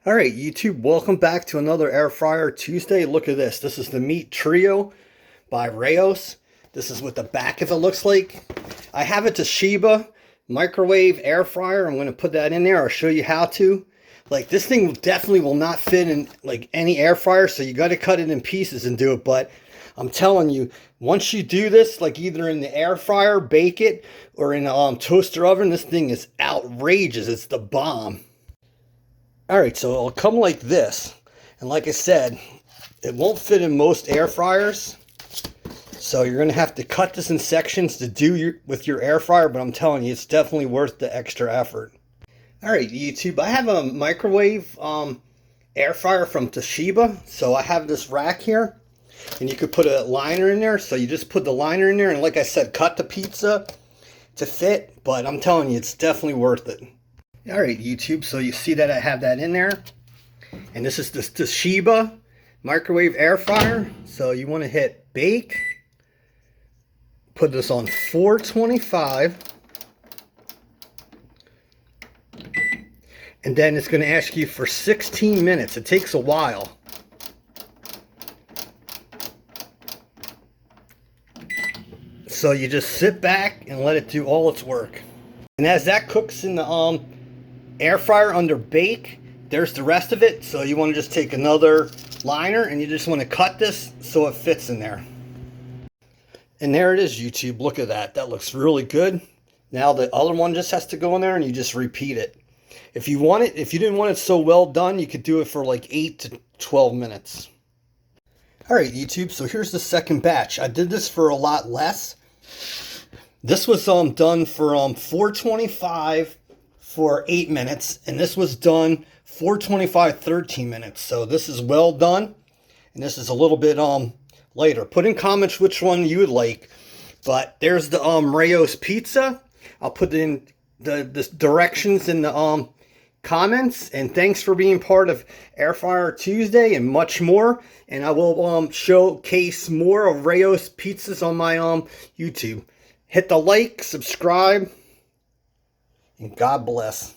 All right, YouTube, welcome back to another Air Fryer Tuesday. Look at this. This is the Meat Trio by Rao's. This is what the back of it looks like. I have a Toshiba microwave air fryer. I'm going to put that in there. I'll show you how to. Like, this thing definitely will not fit in like any air fryer, so you got to cut it in pieces and do it. But I'm telling you, once you do this, like either in the air fryer, bake it, or in a toaster oven, this thing is outrageous. It's the bomb. All right, so it'll come like this. And like I said, it won't fit in most air fryers. So you're going to have to cut this in sections to do with your air fryer, but I'm telling you, it's definitely worth the extra effort. All right, YouTube, I have a microwave air fryer from Toshiba. So I have this rack here, and you could put a liner in there. So you just put the liner in there, and like I said, cut the pizza to fit, but I'm telling you, it's definitely worth it. All right, YouTube, so you see that I have that in there. And this is the Toshiba microwave air fryer. So you want to hit bake. Put this on 425. And then it's going to ask you for 16 minutes. It takes a while. So you just sit back and let it do all its work. And as that cooks in the air fryer under bake, there's the rest of it. So you want to just take another liner and you just want to cut this so it fits in there. And there it is, YouTube. Look at that. That looks really good. Now the other one just has to go in there and you just repeat it. If you didn't want it so well done, you could do it for like 8 to 12 minutes. All right, YouTube. So here's the second batch. I did this for a lot less. This was done for 425 for 8 minutes, and this was done 425 13 minutes. So this is well done, and this is a little bit later. Put in comments which one you would like. But there's the Rao's pizza. I'll put in the directions in the comments. And thanks for being part of Air Fryer Tuesday and much more. And I will showcase more of Rao's pizzas on my YouTube. Hit the like, subscribe, and God bless.